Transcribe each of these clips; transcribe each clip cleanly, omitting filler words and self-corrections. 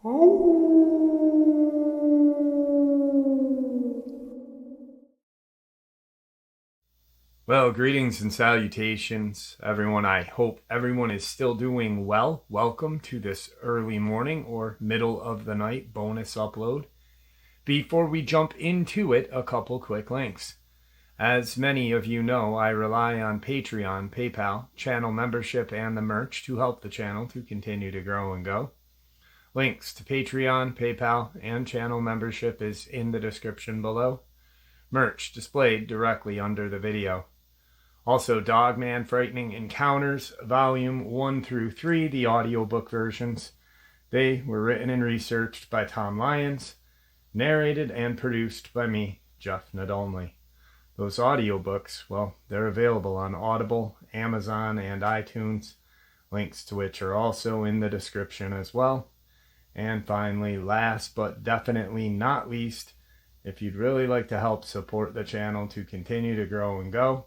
Well, greetings and salutations, everyone. I hope everyone is still doing well. Welcome to this early morning or middle of the night bonus upload. Before we jump into it, a couple quick links. As many of you know, I rely on Patreon, PayPal, channel membership, and the merch to help the channel to continue to grow and go. Links to Patreon, PayPal, and channel membership is in the description below. Merch displayed directly under the video. Also, Dogman Frightening Encounters, Volume 1 through 3, the audiobook versions. They were written and researched by Tom Lyons, narrated and produced by me, Jeff Nadolny. Those audiobooks, well, they're available on Audible, Amazon, and iTunes, links to which are also in the description as well. And finally, last but definitely not least, if you'd really like to help support the channel to continue to grow and go,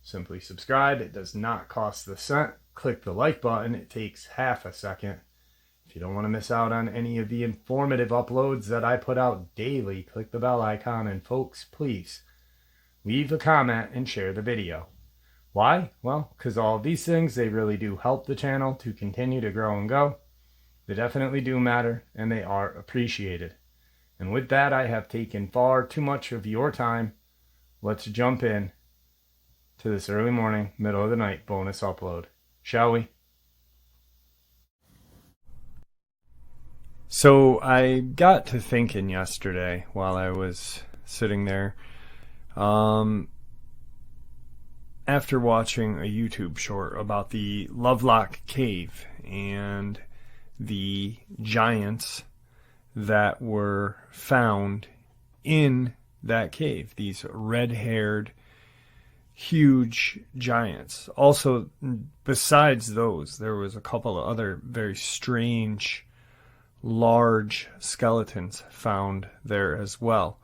simply subscribe. It does not cost a cent. Click the like button. It takes half a second. If you don't want to miss out on any of the informative uploads that I put out daily, click the bell icon. And folks, please leave a comment and share the video. Why? Well, because all of these things, they really do help the channel to continue to grow and go. They definitely do matter, and they are appreciated. And with that, I have taken far too much of your time. Let's jump in to this early morning, middle of the night bonus upload, shall we? So I got to thinking yesterday while I was sitting there, after watching a YouTube short about the Lovelock Cave and the giants that were found in that cave, these red-haired huge giants. Also, besides those, there was a couple of other very strange, large skeletons found there as well.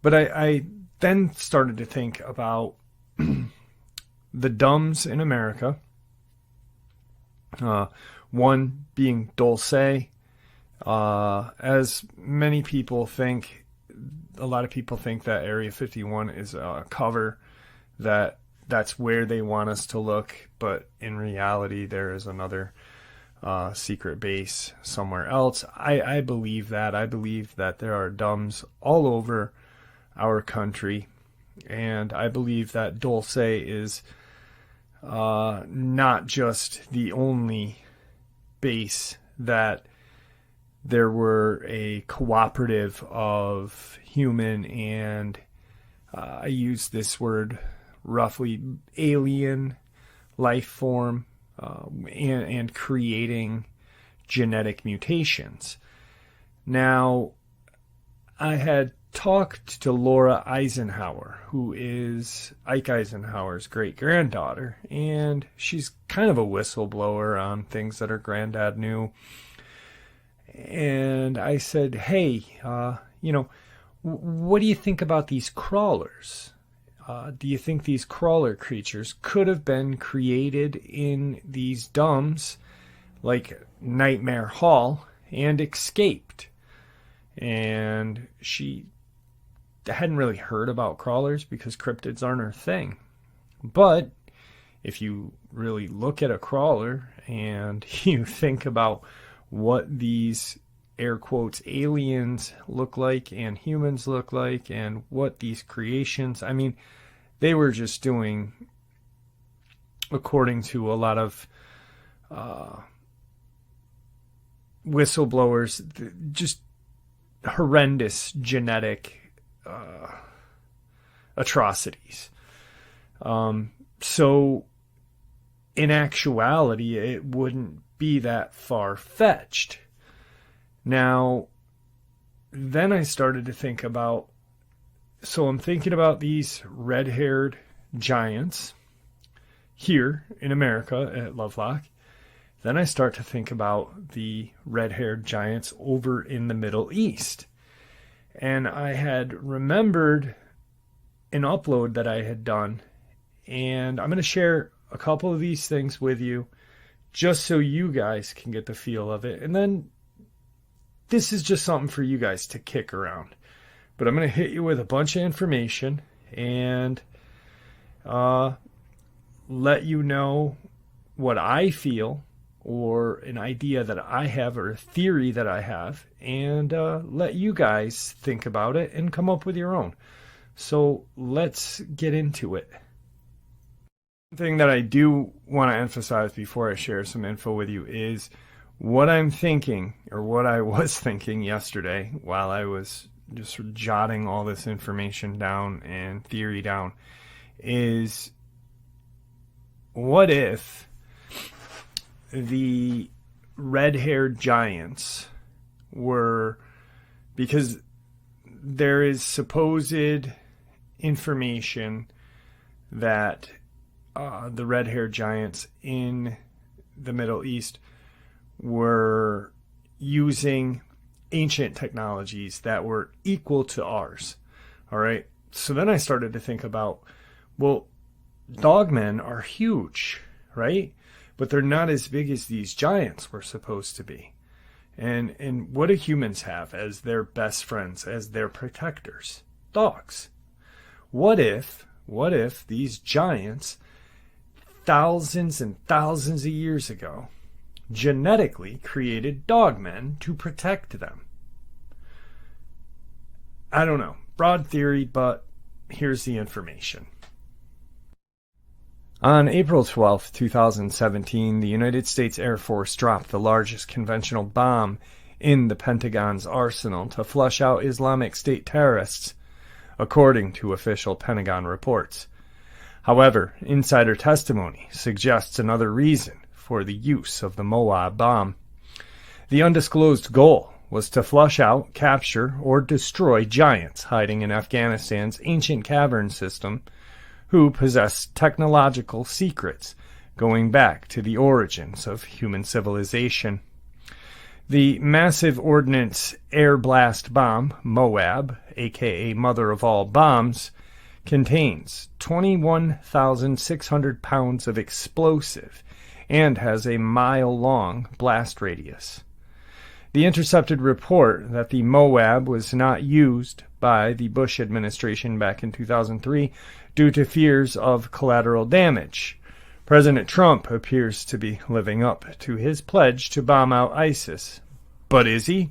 But I then started to think about the dumbs in America. One being Dulce. As many people think, a lot of people think that Area 51 is a cover, that's where they want us to look, but in reality there is another secret base somewhere else. I believe that. I believe that there are dumbs all over our country, and I believe that Dulce is not just the only base, that there were a cooperative of human and I use this word roughly, alien life form and creating genetic mutations. Now, I had talked to Laura Eisenhower, who is Ike Eisenhower's great-granddaughter, and she's kind of a whistleblower on things that her granddad knew. And I said, hey, what do you think about these crawlers? Do you think these crawler creatures could have been created in these dumbs like Nightmare Hall and escaped? And she hadn't really heard about crawlers because cryptids aren't her thing. But if you really look at a crawler and you think about what these air quotes aliens look like and humans look like and what these creations, I mean, they were just doing, according to a lot of whistleblowers, just horrendous genetic atrocities. So in actuality, it wouldn't be that far-fetched. Now, then I started to think about, so I'm thinking about these red-haired giants here in America at Lovelock. Then I start to think about the red-haired giants over in the Middle East. And I had remembered an upload that I had done, and I'm going to share a couple of these things with you just so you guys can get the feel of it. And then this is just something for you guys to kick around. But I'm going to hit you with a bunch of information and let you know what I feel, or an idea that I have, or a theory that I have, and let you guys think about it and come up with your own. So let's get into it. One thing that I do want to emphasize before I share some info with you is what I'm thinking, or what I was thinking yesterday while I was just jotting all this information down and theory down, is what if the red-haired giants were, because there is supposed information that the red-haired giants in the Middle East were using ancient technologies that were equal to ours. All right. So then I started to think about, well, dogmen are huge, right? But they're not as big as these giants were supposed to be. And what do humans have as their best friends, as their protectors? Dogs. What if these giants, thousands and thousands of years ago, genetically created dogmen to protect them? I don't know. Broad theory, but here's the information. On April 12, 2017, the United States Air Force dropped the largest conventional bomb in the Pentagon's arsenal to flush out Islamic State terrorists, according to official Pentagon reports. However, insider testimony suggests another reason for the use of the Moab bomb. The undisclosed goal was to flush out, capture, or destroy giants hiding in Afghanistan's ancient cavern system, who possessed technological secrets going back to the origins of human civilization. The massive ordnance air blast bomb, Moab, aka Mother of All Bombs, contains 21,600 pounds of explosive and has a mile-long blast radius. The intercepted report that the Moab was not used by the Bush administration back in 2003 due to fears of collateral damage. President Trump appears to be living up to his pledge to bomb out ISIS. But is he?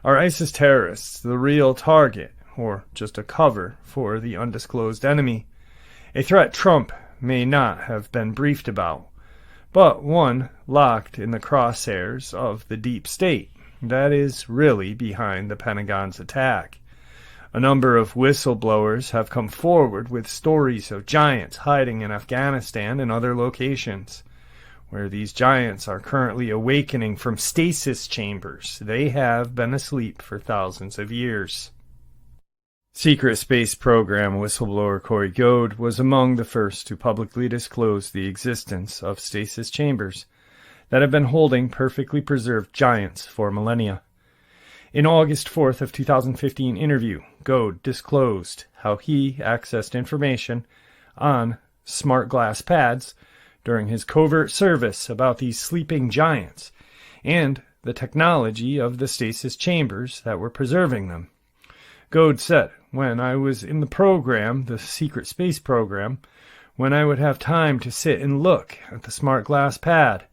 Are ISIS terrorists the real target, or just a cover for the undisclosed enemy? A threat Trump may not have been briefed about, but one locked in the crosshairs of the deep state that is really behind the Pentagon's attack. A number of whistleblowers have come forward with stories of giants hiding in Afghanistan and other locations, where these giants are currently awakening from stasis chambers. They have been asleep for thousands of years. Secret Space Program whistleblower Corey Goad was among the first to publicly disclose the existence of stasis chambers that have been holding perfectly preserved giants for millennia. In August 4th of 2015 interview, Goad disclosed how he accessed information on smart glass pads during his covert service about these sleeping giants and the technology of the stasis chambers that were preserving them. Goad said, when I was in the program, the Secret Space Program, when I would have time to sit and look at the smart glass pad,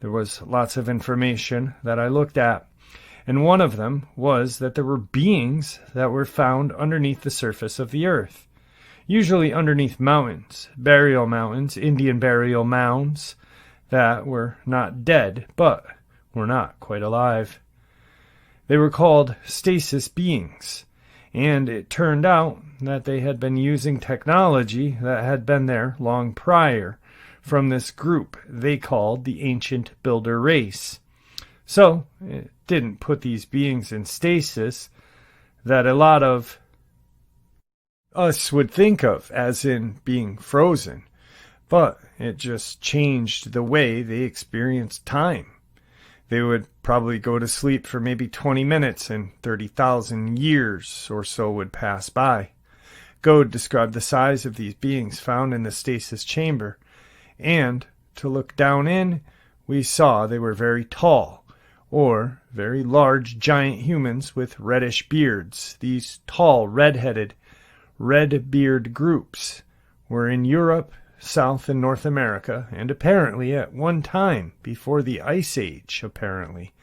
there was lots of information that I looked at. And one of them was that there were beings that were found underneath the surface of the earth, usually underneath mountains, burial mountains, Indian burial mounds, that were not dead, but were not quite alive. They were called stasis beings, and it turned out that they had been using technology that had been there long prior from this group they called the Ancient Builder Race. So, it didn't put these beings in stasis that a lot of us would think of as in being frozen, but it just changed the way they experienced time. They would probably go to sleep for maybe 20 minutes and 30,000 years or so would pass by. Goad described the size of these beings found in the stasis chamber, and to look down in, we saw they were very tall, or very large giant humans with reddish beards. These tall, red-headed, red-beard groups were in Europe, South and North America, and apparently at one time, before the Ice Age, apparently,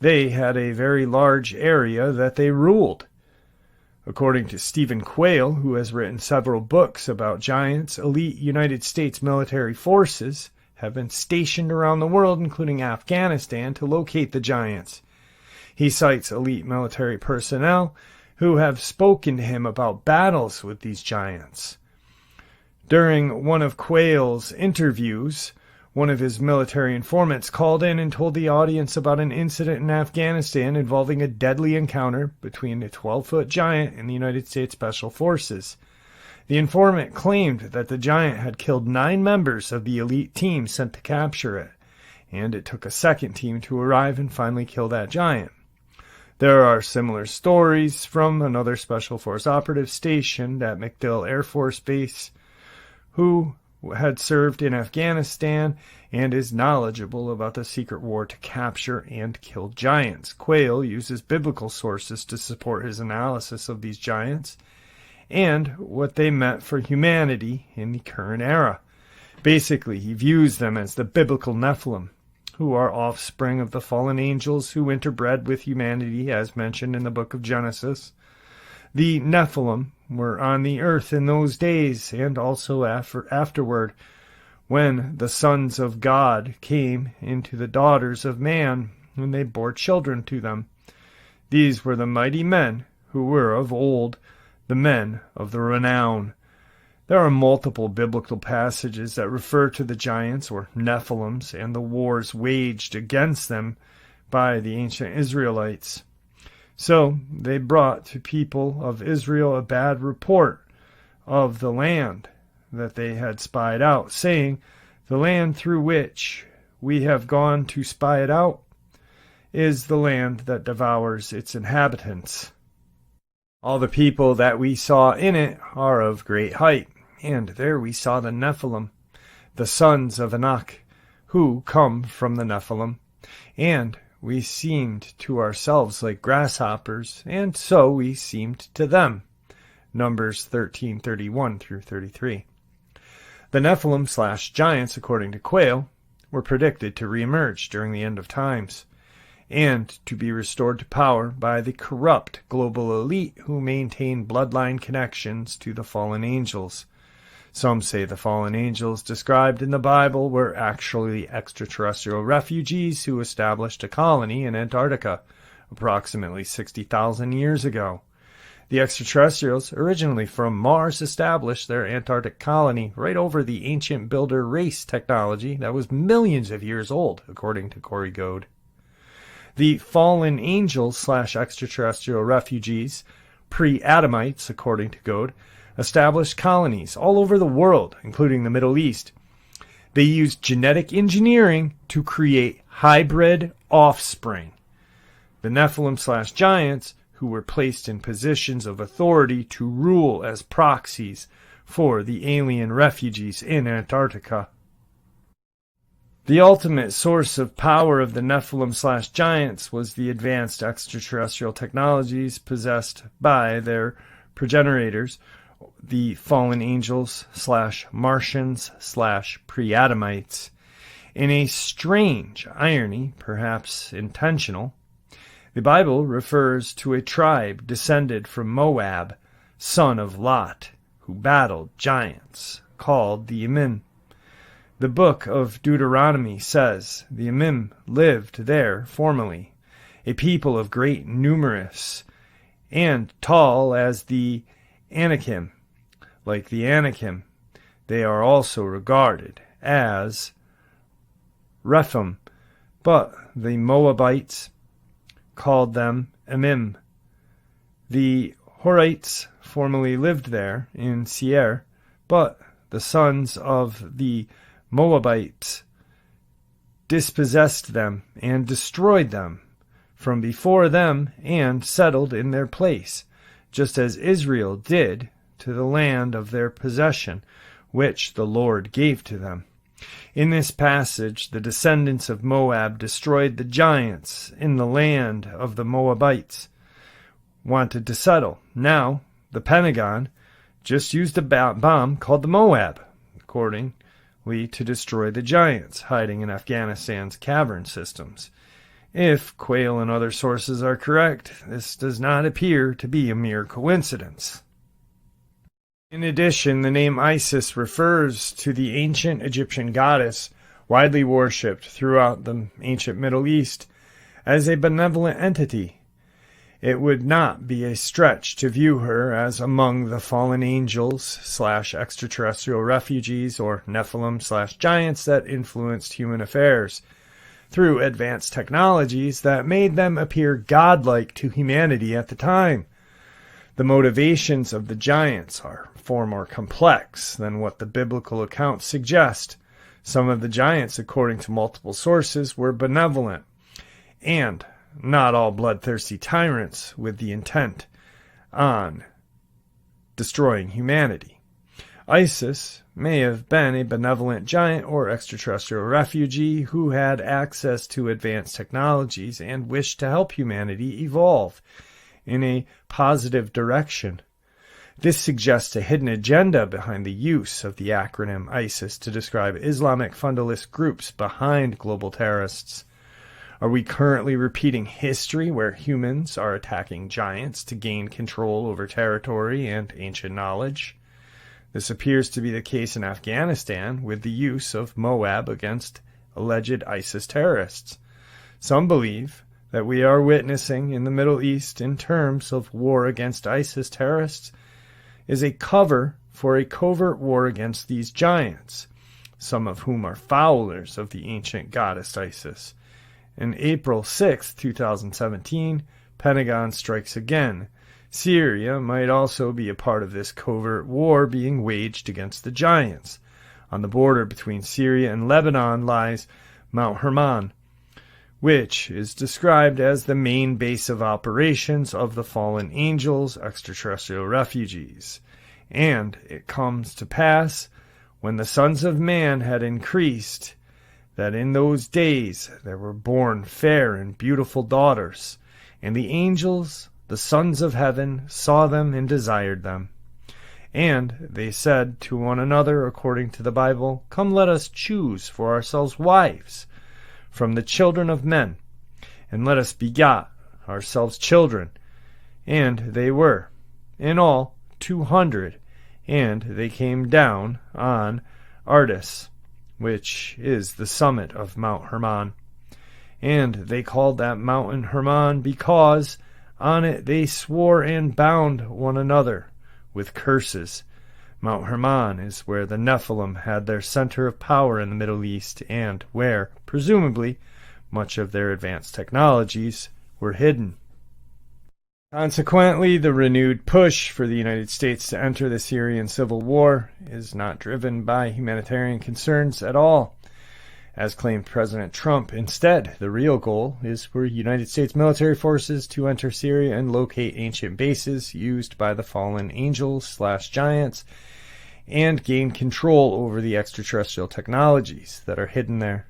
they had a very large area that they ruled. According to Stephen Quayle, who has written several books about giants, elite United States military forces have been stationed around the world, including Afghanistan, to locate the giants. He cites elite military personnel who have spoken to him about battles with these giants. During one of Quayle's interviews, one of his military informants called in and told the audience about an incident in Afghanistan involving a deadly encounter between a 12-foot giant and the United States Special Forces. The informant claimed that the giant had killed 9 members of the elite team sent to capture it, and it took a second team to arrive and finally kill that giant. There are similar stories from another Special Force operative stationed at MacDill Air Force Base who had served in Afghanistan and is knowledgeable about the secret war to capture and kill giants. Quayle uses biblical sources to support his analysis of these giants and what they meant for humanity in the current era. Basically, he views them as the biblical Nephilim, who are offspring of the fallen angels who interbred with humanity, as mentioned in the book of Genesis. The Nephilim were on the earth in those days and also afterward, when the sons of God came into the daughters of man, and they bore children to them. These were the mighty men who were of old, the men of the renown. There are multiple biblical passages that refer to the giants, or Nephilims, and the wars waged against them by the ancient Israelites. So they brought to people of Israel a bad report of the land that they had spied out, saying, "The land through which we have gone to spy it out is the land that devours its inhabitants. All the people that we saw in it are of great height, and there we saw the Nephilim, the sons of Anak, who come from the Nephilim, and we seemed to ourselves like grasshoppers, and so we seemed to them." Numbers 13:31 through 33. The Nephilim/giants, according to Quayle, were predicted to reemerge during the end of times, and to be restored to power by the corrupt global elite who maintain bloodline connections to the fallen angels. Some say the fallen angels described in the Bible were actually extraterrestrial refugees who established a colony in Antarctica approximately 60,000 years ago. The extraterrestrials, originally from Mars, established their Antarctic colony right over the ancient builder race technology that was millions of years old, according to Corey Goad. The fallen angels/extraterrestrial refugees, pre-Adamites, according to Goad, established colonies all over the world, including the Middle East. They used genetic engineering to create hybrid offspring. The Nephilim/giants, who were placed in positions of authority to rule as proxies for the alien refugees in Antarctica. The ultimate source of power of the Nephilim/giants was the advanced extraterrestrial technologies possessed by their progenitors, the fallen angels/Martians/pre-Adamites. In a strange irony, perhaps intentional, the Bible refers to a tribe descended from Moab, son of Lot, who battled giants, called the Emim. The book of Deuteronomy says the Emim lived there formerly, a people of great numerous, and tall as the Anakim. Like the Anakim, they are also regarded as Rephaim, but the Moabites called them Emim. The Horites formerly lived there in Seir, but the sons of the Moabites dispossessed them and destroyed them from before them and settled in their place, just as Israel did to the land of their possession, which the Lord gave to them. In this passage, the descendants of Moab destroyed the giants in the land of the Moabites, wanted to settle. Now, the Pentagon just used a bomb called the Moab, accordingly, to destroy the giants hiding in Afghanistan's cavern systems. If Quayle and other sources are correct, this does not appear to be a mere coincidence. In addition, the name Isis refers to the ancient Egyptian goddess widely worshipped throughout the ancient Middle East as a benevolent entity. It would not be a stretch to view her as among the fallen angels / extraterrestrial refugees or Nephilim / giants that influenced human affairs through advanced technologies that made them appear godlike to humanity at the time. The motivations of the giants are far more complex than what the biblical accounts suggest. Some of the giants, according to multiple sources, were benevolent, and not all bloodthirsty tyrants with the intent on destroying humanity. Isis may have been a benevolent giant or extraterrestrial refugee who had access to advanced technologies and wished to help humanity evolve in a positive direction. This suggests a hidden agenda behind the use of the acronym ISIS to describe Islamic fundamentalist groups behind global terrorists. Are we currently repeating history where humans are attacking giants to gain control over territory and ancient knowledge? This appears to be the case in Afghanistan with the use of Moab against alleged ISIS terrorists. Some believe that we are witnessing in the Middle East in terms of war against ISIS terrorists is a cover for a covert war against these giants, some of whom are followers of the ancient goddess Isis. On April 6, 2017, Pentagon strikes again. Syria might also be a part of this covert war being waged against the giants. On the border between Syria and Lebanon lies Mount Hermon, which is described as the main base of operations of the fallen angels, extraterrestrial refugees. And it comes to pass, when the sons of man had increased, that in those days there were born fair and beautiful daughters, and the angels, the sons of heaven, saw them and desired them. And they said to one another, according to the Bible, "Come, let us choose for ourselves wives from the children of men, and let us begot ourselves children." And they were, in all, 200, and they came down on Ardis, which is the summit of Mount Hermon. And they called that mountain Hermon because on it they swore and bound one another with curses. Mount Hermon is where the Nephilim had their center of power in the Middle East and where, presumably, much of their advanced technologies were hidden. Consequently, the renewed push for the United States to enter the Syrian civil war is not driven by humanitarian concerns at all, as claimed President Trump. Instead, the real goal is for United States military forces to enter Syria and locate ancient bases used by the fallen angels / giants and gain control over the extraterrestrial technologies that are hidden there.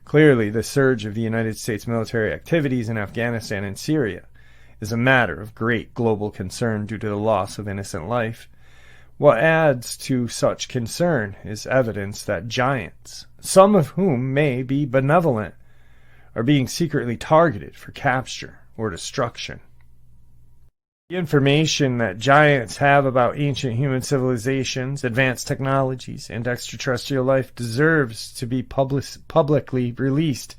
Clearly, the surge of the United States military activities in Afghanistan and Syria is a matter of great global concern due to the loss of innocent life. What adds to such concern is evidence that giants, some of whom may be benevolent, are being secretly targeted for capture or destruction. The information that giants have about ancient human civilizations, advanced technologies, and extraterrestrial life deserves to be publicly released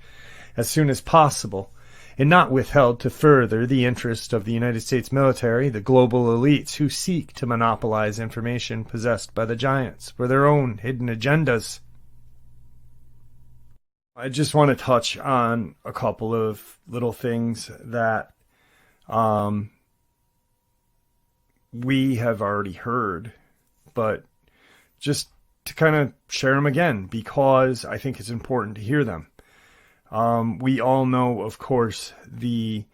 as soon as possible, and not withheld to further the interest of the United States military, the global elites who seek to monopolize information possessed by the giants for their own hidden agendas. I just want to touch on a couple of little things that we have already heard, but just to kind of share them again because I think it's important to hear them. We all know, of course, the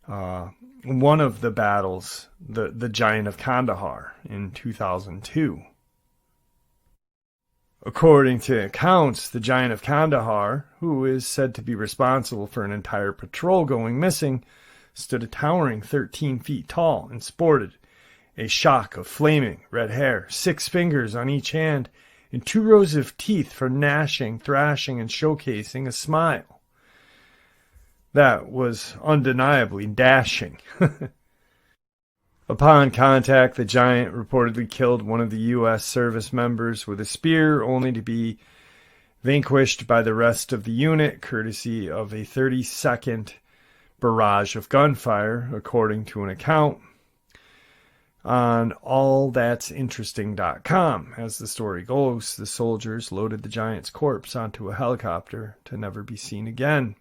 one of the battles, the Giant of Kandahar in 2002. According to accounts, the giant of Kandahar, who is said to be responsible for an entire patrol going missing, stood a towering 13 feet tall and sported a shock of flaming red hair, 6 fingers on each hand, and 2 rows of teeth for gnashing, thrashing, and showcasing a smile that was undeniably dashing. Upon contact, the giant reportedly killed one of the U.S. service members with a spear, only to be vanquished by the rest of the unit, courtesy of a 30-second barrage of gunfire, according to an account on allthat'sinteresting.com. As the story goes, the soldiers loaded the giant's corpse onto a helicopter to never be seen again.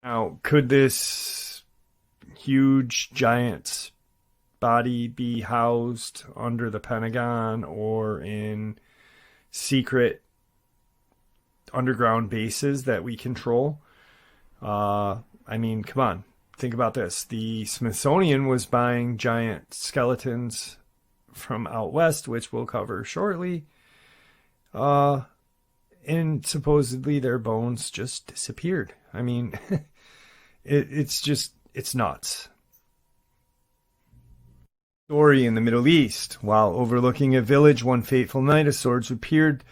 Now, could this huge giant's body be housed under the Pentagon or in secret underground bases that we control? I mean, come on. Think about this. The Smithsonian was buying giant skeletons from out west, which we'll cover shortly. And supposedly their bones just disappeared. I mean, it's nuts. Story in the Middle East. While overlooking a village one fateful night, a swordsman peered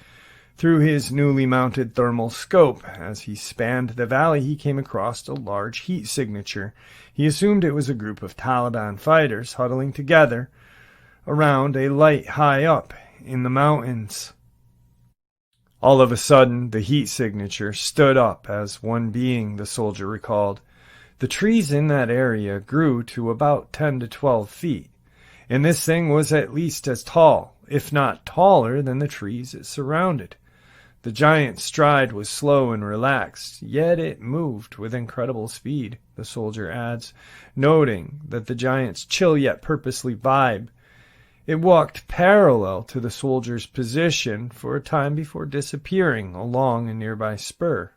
through his newly mounted thermal scope. As he spanned the valley, he came across a large heat signature. He assumed it was a group of Taliban fighters huddling together around a light high up in the mountains. All of a sudden, the heat signature stood up as one being, the soldier recalled. The trees in that area grew to about 10 to 12 feet, and this thing was at least as tall, if not taller, than the trees it surrounded. The giant's stride was slow and relaxed, yet it moved with incredible speed, the soldier adds, noting that the giant's chill yet purposely vibe. It walked parallel to the soldier's position for a time before disappearing along a nearby spur.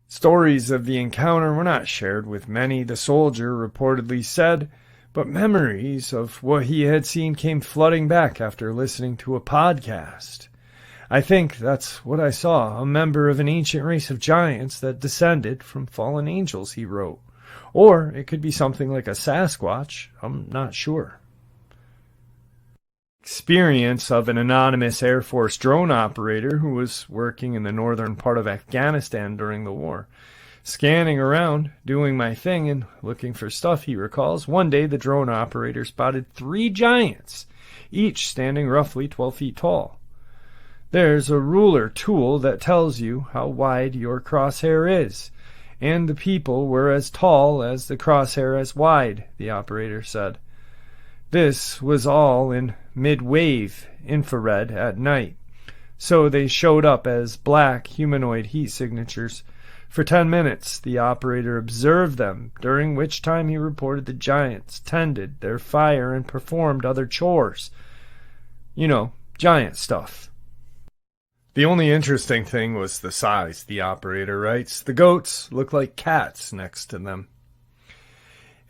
Stories of the encounter were not shared with many, the soldier reportedly said, but memories of what he had seen came flooding back after listening to a podcast. I think that's what I saw, a member of an ancient race of giants that descended from fallen angels, he wrote. Or it could be something like a Sasquatch, I'm not sure. Experience of an anonymous Air Force drone operator who was working in the northern part of Afghanistan during the war. Scanning around, doing my thing and looking for stuff, he recalls. One day the drone operator spotted 3 giants, each standing roughly 12 feet tall. There's a ruler tool that tells you how wide your crosshair is, and the people were as tall as the crosshair as wide, the operator said. This was all in mid-wave infrared at night, so they showed up as black humanoid heat signatures. For 10 minutes, the operator observed them, during which time he reported the giants tended their fire and performed other chores. You know, giant stuff. The only interesting thing was the size, the operator writes. The goats looked like cats next to them.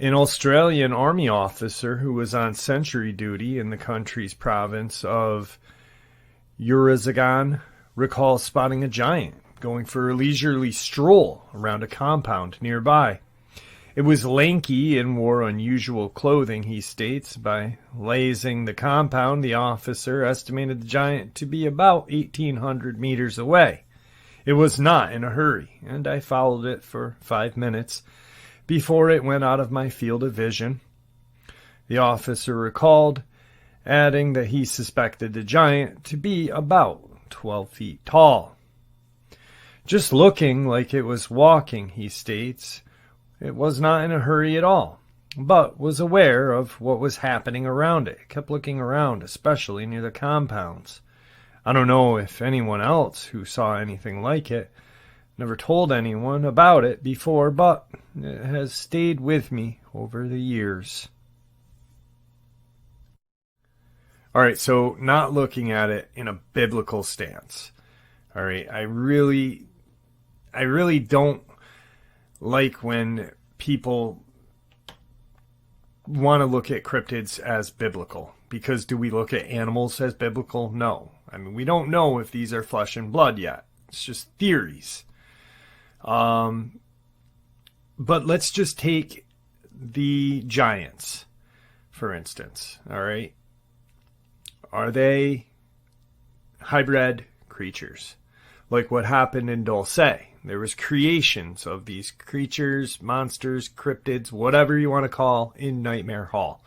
An Australian army officer who was on sentry duty in the country's province of Urazagan recalls spotting a giant going for a leisurely stroll around a compound nearby. It was lanky and wore unusual clothing, he states. By lasing the compound, the officer estimated the giant to be about 1,800 meters away. It was not in a hurry, and I followed it for 5 minutes before it went out of my field of vision. The officer recalled, adding that he suspected the giant to be about 12 feet tall. Just looking like it was walking, he states. It was not in a hurry at all, but was aware of what was happening around it. It kept looking around, especially near the compounds. I don't know if anyone else who saw anything like it. Never told anyone about it before, but it has stayed with me over the years. All right, so not looking at it in a biblical stance. All right, I really don't like when people want to look at cryptids as biblical. Because do we look at animals as biblical? No. I mean, we don't know if these are flesh and blood yet. It's just theories. But let's just take the giants, for instance. All right. Are they hybrid creatures? Like what happened in Dulce. There was creations of these creatures, monsters, cryptids, whatever you want to call, in Nightmare Hall.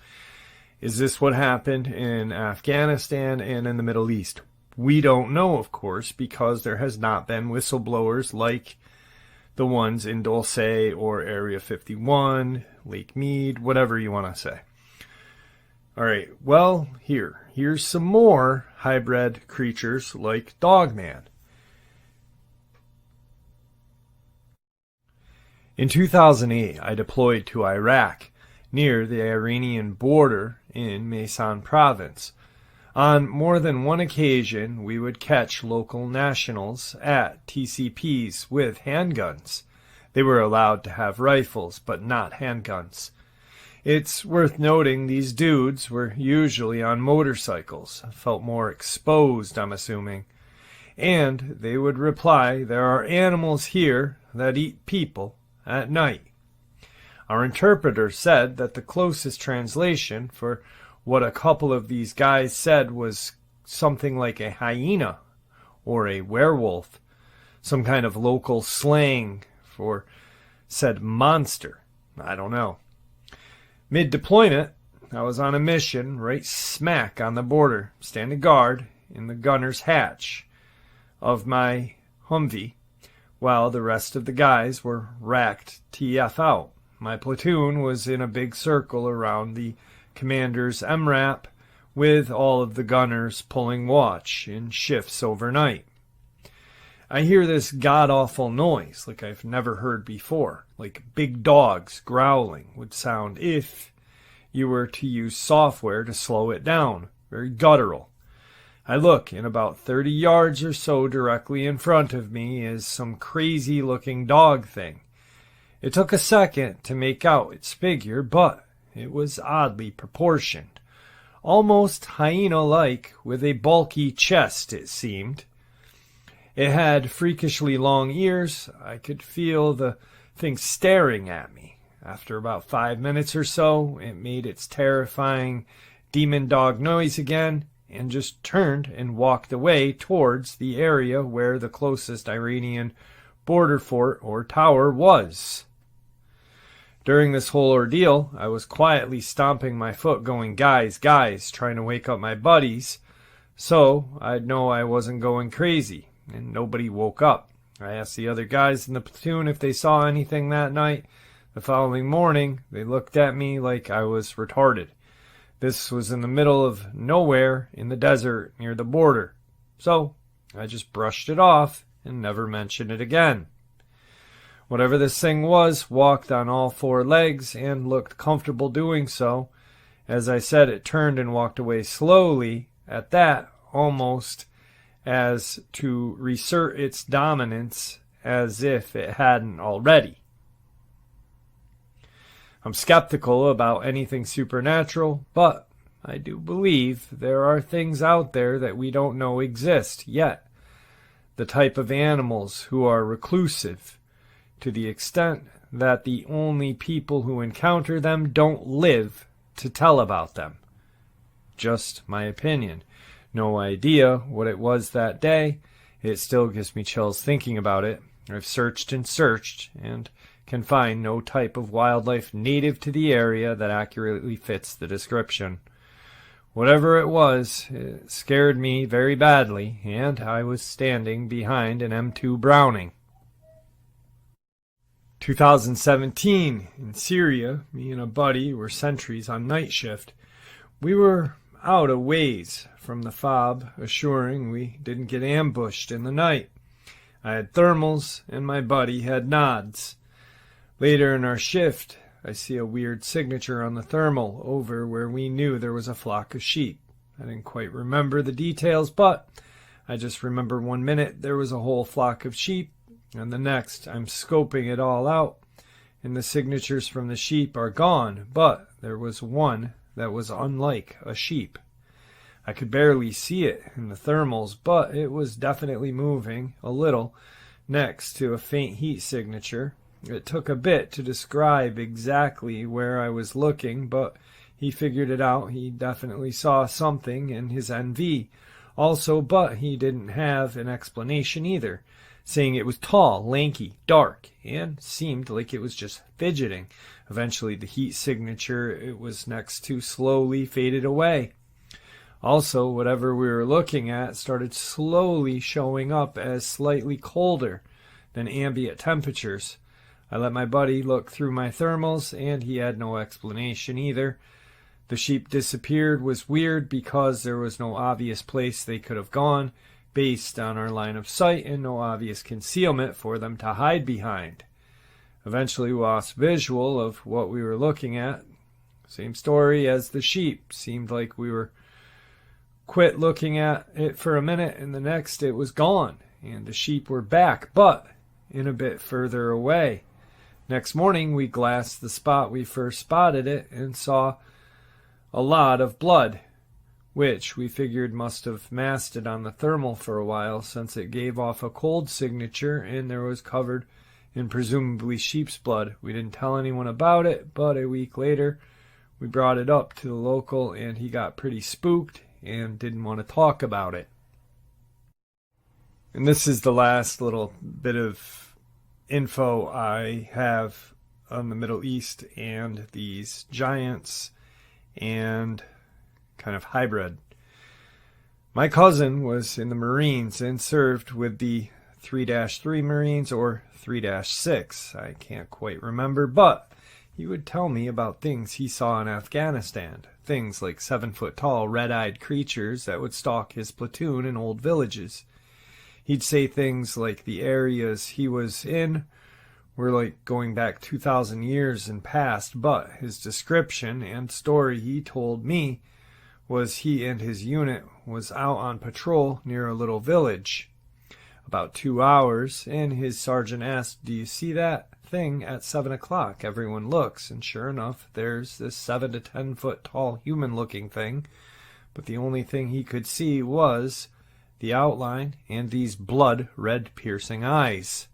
Is this what happened in Afghanistan and in the Middle East? We don't know, of course, because there has not been whistleblowers like the ones in Dulce or Area 51, Lake Mead, whatever you want to say. All right, well, here's some more hybrid creatures like Dogman. In 2008, I deployed to Iraq, near the Iranian border in Maysan province. On more than one occasion, we would catch local nationals at TCPs with handguns. They were allowed to have rifles, but not handguns. It's worth noting these dudes were usually on motorcycles, felt more exposed, I'm assuming. And they would reply, "There are animals here that eat people at night." Our interpreter said that the closest translation for what a couple of these guys said was something like a hyena or a werewolf, some kind of local slang for said monster. I don't know. Mid-deployment, I was on a mission right smack on the border, standing guard in the gunner's hatch of my Humvee, while the rest of the guys were racked TF out. My platoon was in a big circle around the commander's MRAP, with all of the gunners pulling watch in shifts overnight. I hear this god-awful noise like I've never heard before, like big dogs growling would sound if you were to use software to slow it down, very guttural. I look, and about 30 yards or so directly in front of me is some crazy-looking dog thing. It took a second to make out its figure, but it was oddly proportioned. Almost hyena-like, with a bulky chest, it seemed. It had freakishly long ears. I could feel the thing staring at me. After about 5 minutes or so, it made its terrifying demon dog noise again, and just turned and walked away towards the area where the closest Iranian border fort or tower was. During this whole ordeal, I was quietly stomping my foot going, "Guys, guys," trying to wake up my buddies, so I'd know I wasn't going crazy, and nobody woke up. I asked the other guys in the platoon if they saw anything that night. The following morning, they looked at me like I was retarded. This was in the middle of nowhere in the desert near the border, so I just brushed it off and never mentioned it again. Whatever this thing was walked on all four legs and looked comfortable doing so. As I said, it turned and walked away slowly, at that, almost as to reassert its dominance as if it hadn't already. I'm skeptical about anything supernatural, but I do believe there are things out there that we don't know exist yet. The type of animals who are reclusive, to the extent that the only people who encounter them don't live to tell about them. Just my opinion. No idea what it was that day. It still gives me chills thinking about it. I've searched and can find no type of wildlife native to the area that accurately fits the description. Whatever it was, it scared me very badly, and I was standing behind an M2 Browning. 2017, in Syria, me and a buddy were sentries on night shift. We were out a ways from the fob, assuring we didn't get ambushed in the night. I had thermals, and my buddy had nods. Later in our shift, I see a weird signature on the thermal over where we knew there was a flock of sheep. I didn't quite remember the details, but I just remember 1 minute there was a whole flock of sheep, and the next I'm scoping it all out, and the signatures from the sheep are gone, but there was one that was unlike a sheep. I could barely see it in the thermals, but it was definitely moving a little next to a faint heat signature. It took a bit to describe exactly where I was looking, but he figured it out. He definitely saw something in his NV also, but he didn't have an explanation either, saying it was tall, lanky, dark, and seemed like it was just fidgeting. Eventually, the heat signature it was next to slowly faded away. Also, whatever we were looking at started slowly showing up as slightly colder than ambient temperatures. I let my buddy look through my thermals, and he had no explanation either. The sheep disappeared was weird because there was no obvious place they could have gone based on our line of sight and no obvious concealment for them to hide behind. Eventually we lost visual of what we were looking at. Same story as the sheep. Seemed like we were quit looking at it for a minute, and the next it was gone, and the sheep were back, but in a bit further away. Next morning we glassed the spot we first spotted it and saw a lot of blood, which we figured must have masted on the thermal for a while since it gave off a cold signature and there was covered in presumably sheep's blood. We didn't tell anyone about it, but a week later we brought it up to the local and he got pretty spooked and didn't want to talk about it. And this is the last little bit of info I have on the Middle East and these giants and kind of hybrid. My cousin was in the Marines and served with the 3-3 Marines or 3-6. I can't quite remember, but he would tell me about things he saw in Afghanistan. Things like 7-foot-tall, red-eyed creatures that would stalk his platoon in old villages. He'd say things like the areas he was in were like going back 2,000 years and past, but his description and story he told me was he and his unit was out on patrol near a little village. About 2 hours, and his sergeant asked, "Do you see that thing at 7 o'clock? Everyone looks, and sure enough, there's this 7 to 10 foot tall human-looking thing, but the only thing he could see was the outline and these blood-red piercing eyes."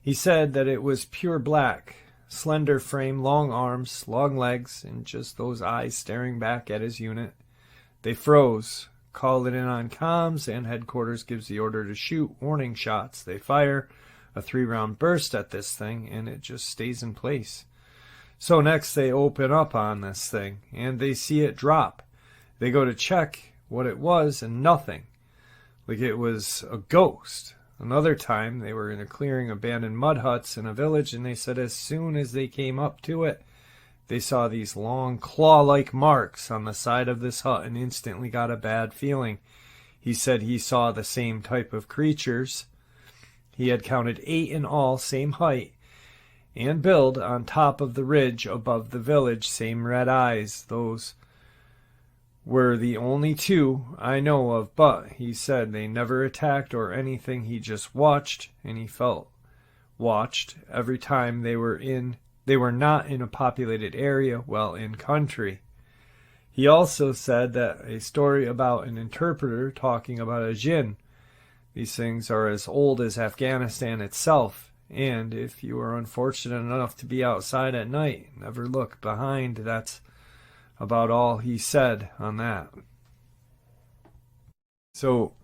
He said that it was pure black, slender frame, long arms, long legs, and just those eyes staring back at his unit. They froze, called it in on comms, and headquarters gives the order to shoot warning shots. They fire a 3-round burst at this thing, and it just stays in place. So next they open up on this thing, and they see it drop. They go to check what it was, and nothing. Like it was a ghost. Another time, they were in a clearing, abandoned mud huts in a village, and they said as soon as they came up to it, they saw these long claw-like marks on the side of this hut and instantly got a bad feeling. He said he saw the same type of creatures. He had counted 8 in all, same height and build, on top of the ridge above the village, same red eyes. Those were the only 2 I know of, but he said they never attacked or anything. He just watched, and he felt watched every time they were not in a populated area, well, in country. He also said that a story about an interpreter talking about a jinn. These things are as old as Afghanistan itself, and if you are unfortunate enough to be outside at night, never look behind. That's about all he said on that. So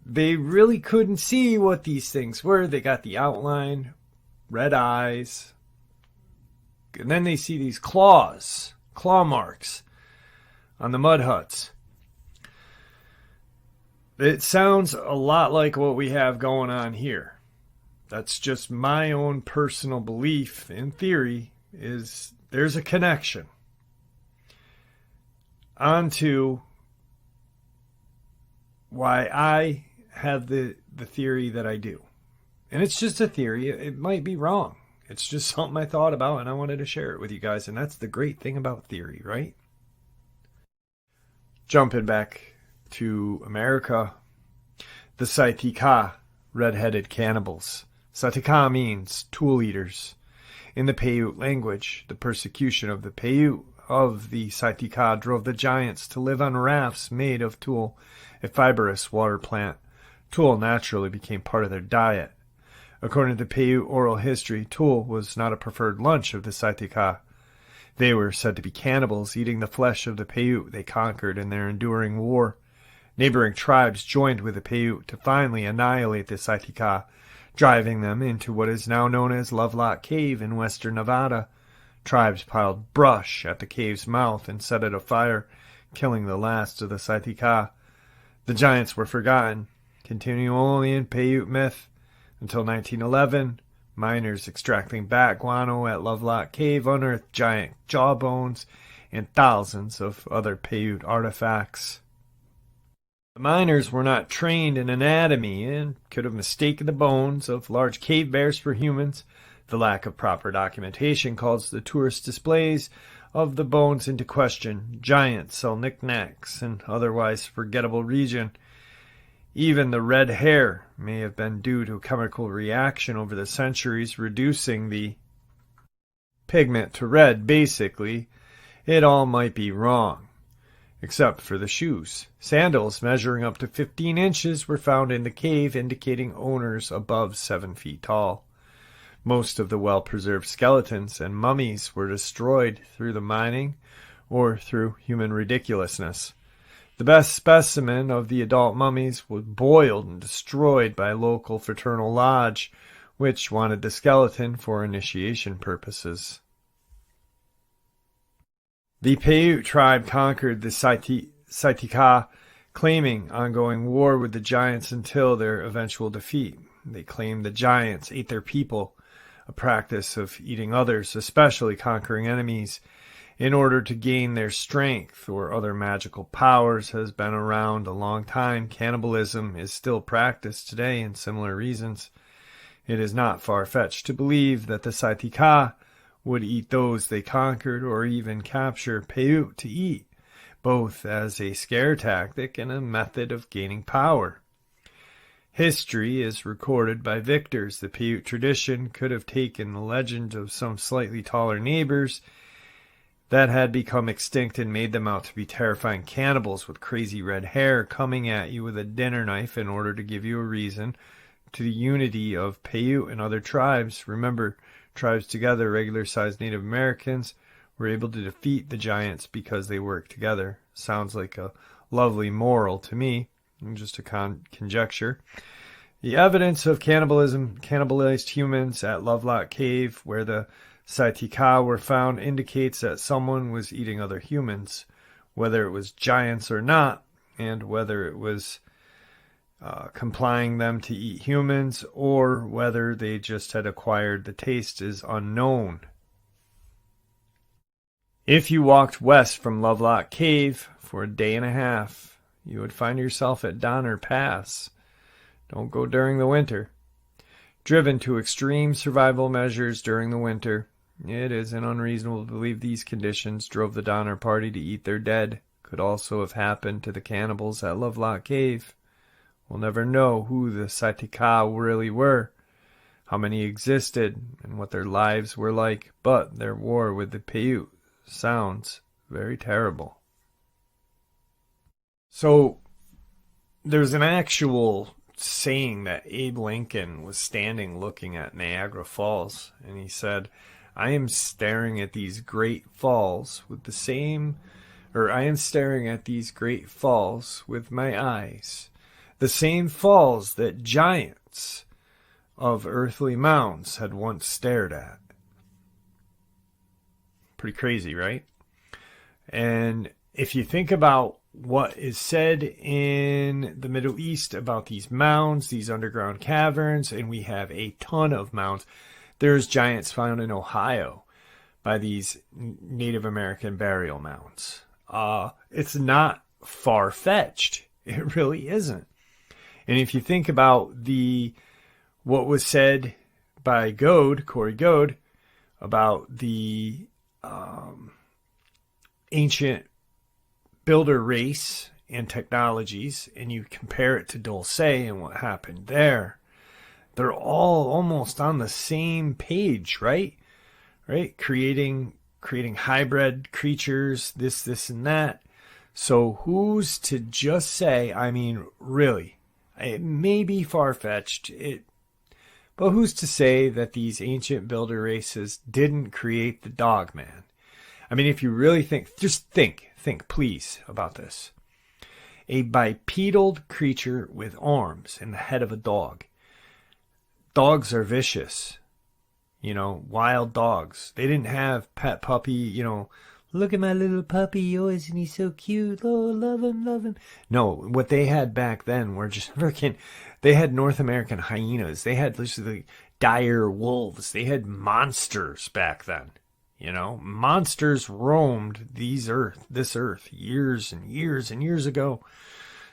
they really couldn't see what these things were. They got the outline, red eyes, and then they see these claw marks on the mud huts. It sounds a lot like what we have going on here. That's just my own personal belief and theory, is there's a connection. On to why I have the theory that I do. And it's just a theory. It might be wrong. It's just something I thought about and I wanted to share it with you guys. And that's the great thing about theory, right? Jumping back to America, the Saitika, red-headed cannibals. Saitika means tool eaters. in the Paiute language. The persecution of the Paiute of the Saitika drove the giants to live on rafts made of tul, a fibrous water plant. Tul naturally became part of their diet. According to Paiute oral history, tul was not a preferred lunch of the Saitika. They were said to be cannibals, eating the flesh of the Paiute they conquered in their enduring war. Neighboring tribes joined with the Paiute to finally annihilate the Saitika, driving them into what is now known as Lovelock Cave in western Nevada. Tribes piled brush at the cave's mouth and set it afire, killing the last of the Saitika. The giants were forgotten, continuing only in Paiute myth, until 1911. Miners extracting bat guano at Lovelock Cave unearthed giant jawbones and thousands of other Paiute artifacts. The miners were not trained in anatomy and could have mistaken the bones of large cave bears for humans. The lack of proper documentation calls the tourist displays of the bones into question. Giants sell knickknacks in otherwise forgettable region. Even the red hair may have been due to a chemical reaction over the centuries, reducing the pigment to red. Basically, it all might be wrong, except for the shoes. Sandals measuring up to 15 inches were found in the cave, indicating owners above 7 feet tall. Most of the well-preserved skeletons and mummies were destroyed through the mining or through human ridiculousness. The best specimen of the adult mummies was boiled and destroyed by a local fraternal lodge, which wanted the skeleton for initiation purposes. The Paiute tribe conquered the Saitika, claiming ongoing war with the giants until their eventual defeat. They claimed the giants ate their people, a practice of eating others, especially conquering enemies, in order to gain their strength or other magical powers, has been around a long time. Cannibalism is still practiced today in similar reasons. It is not far-fetched to believe that the Saitika would eat those they conquered or even capture Paiute to eat, both as a scare tactic and a method of gaining power. History is recorded by victors. The Paiute tradition could have taken the legend of some slightly taller neighbors that had become extinct and made them out to be terrifying cannibals with crazy red hair coming at you with a dinner knife in order to give you a reason to the unity of Paiute and other tribes. Remember, tribes together, regular-sized Native Americans, were able to defeat the giants because they worked together. Sounds like a lovely moral to me, just a conjecture. The evidence of cannibalism, cannibalized humans at Lovelock Cave, where the Saitika were found, indicates that someone was eating other humans, whether it was giants or not, and whether it was compelling them to eat humans, or whether they just had acquired the taste is unknown. If you walked west from Lovelock Cave for a day and a half, you would find yourself at Donner Pass. Don't go during the winter. Driven to extreme survival measures during the winter, it isn't unreasonable to believe these conditions drove the Donner Party to eat their dead. Could also have happened to the cannibals at Lovelock Cave. We'll never know who the Saitika really were, how many existed, and what their lives were like, but their war with the Paiute sounds very terrible. So, there's an actual saying that Abe Lincoln was standing looking at Niagara Falls, and he said, I am staring at these great falls with my eyes, the same falls that giants of earthly mounds had once stared at. Pretty crazy, right? And if you think about what is said in the Middle East about these mounds, these underground caverns, and we have a ton of mounds. There's giants found in Ohio by these Native American burial mounds. It's not far-fetched. It really isn't. And if you think about what was said by Corey Goad, about the ancient builder race and technologies, and you compare it to Dulce and what happened there, they're all almost on the same page, right? right? Creating hybrid creatures, this and that. So who's to just say, I mean, really, it may be far-fetched, but who's to say that these ancient builder races didn't create the Dogman? I mean, if you really think, just think, please, about this. A bipedal creature with arms and the head of a dog. Dogs are vicious. Wild dogs. They didn't have pet puppy, look at my little puppy, oh, isn't he so cute? Oh, love him, love him. No, what they had back then were just freaking, they had North American hyenas. They had literally dire wolves. They had monsters back then. Monsters roamed this earth years and years and years ago.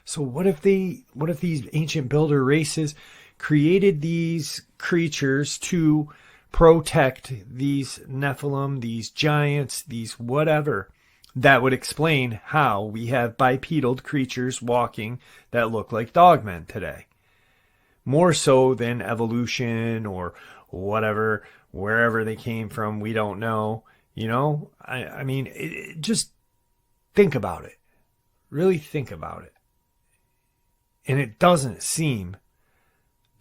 So what if these ancient builder races created these creatures to protect these Nephilim, these giants, these whatever? That would explain how we have bipedal creatures walking that look like dogmen today. More so than evolution or whatever, wherever they came from, we don't know. I mean, just think about it. Really think about it. And it doesn't seem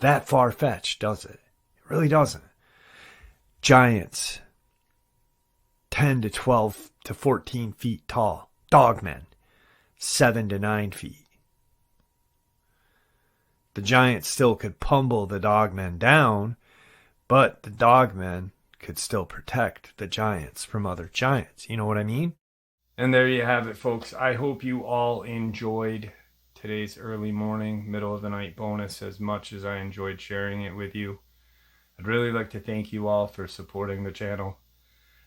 that far-fetched, does it? It really doesn't. Giants, 10 to 12 to 14 feet tall. Dogmen, 7 to 9 feet. The giants still could pummel the dogmen down, but the dogmen could still protect the giants from other giants. You know what I mean? And there you have it, folks. I hope you all enjoyed today's early morning, middle of the night bonus as much as I enjoyed sharing it with you. I'd really like to thank you all for supporting the channel.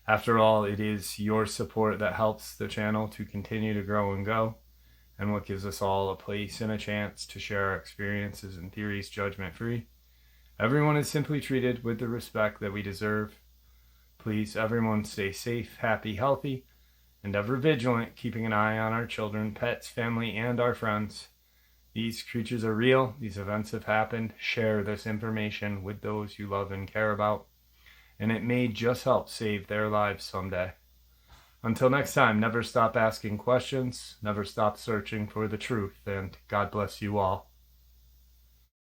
After all, it is your support that helps the channel to continue to grow and go, and what gives us all a place and a chance to share our experiences and theories judgment-free. Everyone is simply treated with the respect that we deserve. Please, everyone, stay safe, happy, healthy, and ever vigilant, keeping an eye on our children, pets, family, and our friends. These creatures are real. These events have happened. Share this information with those you love and care about, and it may just help save their lives someday. Until next time, never stop asking questions, never stop searching for the truth, and God bless you all.